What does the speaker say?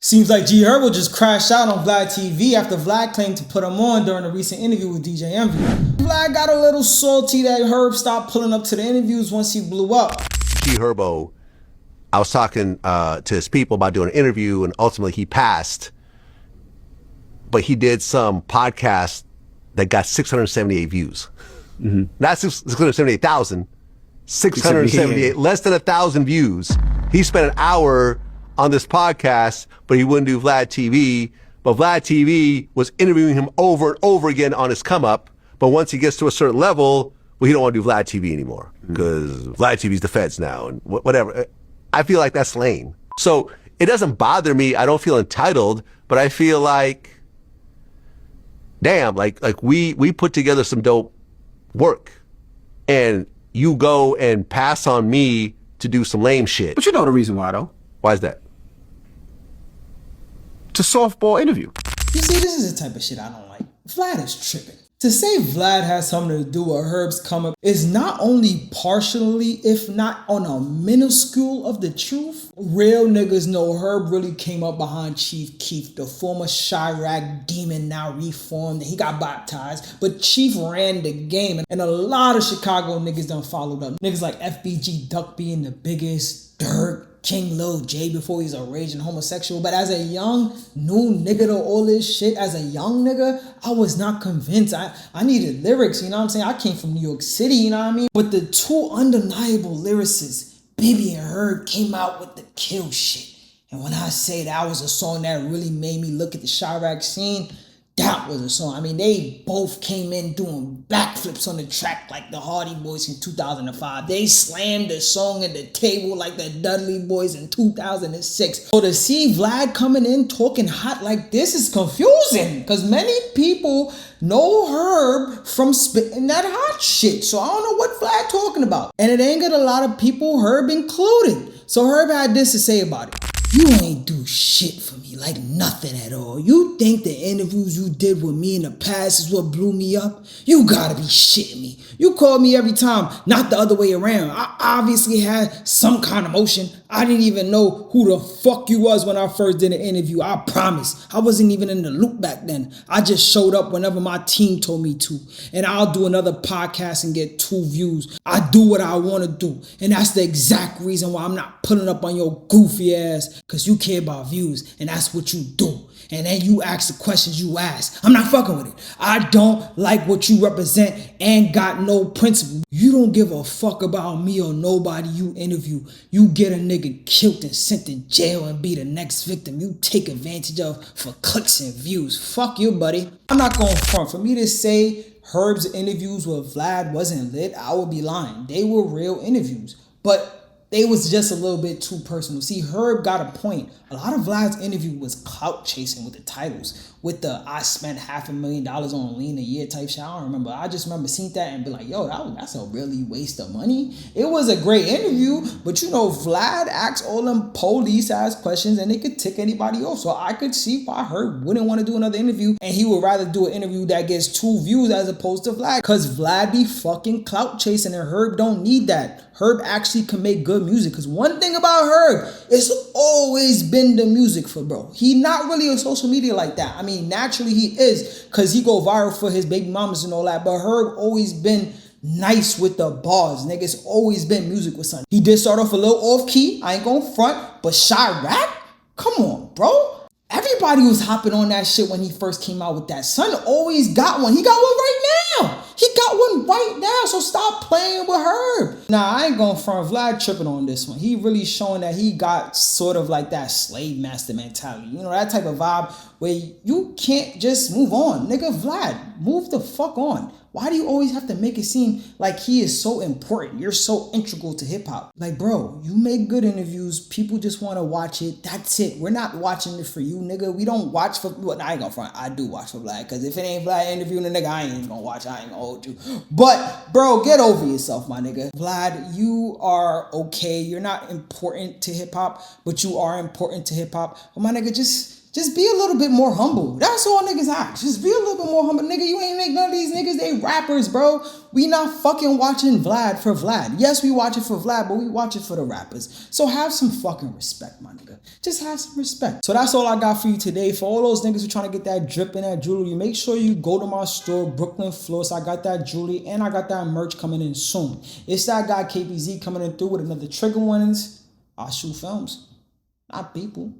Seems like G Herbo just crashed out on Vlad TV after Vlad claimed to put him on during a recent interview with DJ Envy. Vlad got a little salty that Herb stopped pulling up to the interviews once he blew up. G Herbo, I was talking to his people about doing an interview, and ultimately he passed. But he did some podcast that got 678 views. Mm-hmm. Not 678,000, 678, less than 1,000 views. He spent an hour on this podcast, but he wouldn't do Vlad TV. But Vlad TV was interviewing him over and over again on his come up. But once he gets to a certain level, well, he don't want to do Vlad TV anymore because Vlad TV's the feds now and whatever. I feel like that's lame. So it doesn't bother me. I don't feel entitled, but I feel like, damn, like we put together some dope work, and you go and pass on me to do some lame shit. But you know the reason why, though. Why is that? It's a softball interview. You see, this is the type of shit I don't like. Vlad is tripping. To say Vlad has something to do with Herb's come up is not only partially, if not on a minuscule of the truth. Real niggas know Herb really came up behind Chief Keef, the former Chirac demon now reformed, and he got baptized. But Chief ran the game, and a lot of Chicago niggas done followed up. Niggas like FBG Duck being the biggest, Dirk, King Lil J before he's a raging homosexual. But as a young, new nigga to all this shit, as a young nigga, I was not convinced. I needed lyrics, you know what I'm saying? I came from New York City, you know what I mean? But the two undeniable lyricists, Bibby and Herb, came out with the kill shit. And when I say that was a song that really made me look at the Chirac scene, that was a song. I mean, they both came in doing backflips on the track like the Hardy Boys in 2005. They slammed the song at the table like the Dudley Boys in 2006. So to see Vlad coming in talking hot like this is confusing because many people know Herb from spitting that hot shit. So I don't know what Vlad talking about. And it ain't got a lot of people, Herb included. So Herb had this to say about it. You ain't do shit for me, like nothing at all. You think the interviews you did with me in the past is what blew me up? You gotta be shitting me. You called me every time, not the other way around. I obviously had some kind of emotion. I didn't even know who the fuck you was when I first did an interview. I promise. I wasn't even in the loop back then. I just showed up whenever my team told me to. And I'll do another podcast and get 2 views. I do what I want to do. And that's the exact reason why I'm not putting up on your goofy ass. Because you care about views. And that's what you do. And then you ask the questions you ask. I'm not fucking with it. I don't like what you represent and got no principle. You don't give a fuck about me or nobody you interview. You get a nigga killed and sent to jail and be the next victim you take advantage of for clicks and views. Fuck you, buddy. I'm not going front. For me to say Herb's interviews with Vlad wasn't lit, I would be lying. They were real interviews. But they was just a little bit too personal. See, Herb got a point. A lot of Vlad's interview was clout chasing with the titles. With the I spent $500,000 on lean a year type shit. I don't remember. I just remember seeing that and be like, yo, that's a really waste of money. It was a great interview, but you know, Vlad asked all them police ass questions and they could tick anybody off. So I could see why Herb wouldn't want to do another interview and he would rather do an interview that gets 2 views as opposed to Vlad. Cause Vlad be fucking clout chasing and Herb don't need that. Herb actually can make good music. Cause one thing about Herb, it's always been the music for bro. He not really on social media like that. I mean, naturally he is, cause he go viral for his baby mamas and all that. But Herb always been nice with the bars. Niggas always been music with son. He did start off a little off key. I ain't gonna front, but Chirac? Come on, bro. Everybody was hopping on that shit when he first came out with that. Son always got one. He got one right now. He got one right now. So stop playing with Herb. Nah, I ain't going front. Vlad tripping on this one. He really showing that he got sort of like that slave master mentality. You know, that type of vibe where you can't just move on. Nigga, Vlad, move the fuck on. Why do you always have to make it seem like he is so important? You're so integral to hip hop. Like, bro, you make good interviews. People just want to watch it. That's it. We're not watching it for you, nigga. We don't watch for, well, I ain't gonna front. I do watch for Vlad. Because if it ain't Vlad interviewing a nigga, I ain't gonna watch. I ain't gonna hold you. But, bro, get over yourself, my nigga. Vlad, you are okay. You're not important to hip hop, but you are important to hip hop. But my nigga, just Just be a little bit more humble. That's all niggas ask. Just be a little bit more humble. Nigga, you ain't make none of these niggas, they rappers, bro. We not fucking watching Vlad for Vlad. Yes, we watch it for Vlad, but we watch it for the rappers. So have some fucking respect, my nigga. Just have some respect. So that's all I got for you today. For all those niggas who trying to get that drip and that jewelry, make sure you go to my store, Brooklyn Floss. I got that jewelry and I got that merch coming in soon. It's that guy KPZ coming in through with another trigger warnings. I shoot films, not people.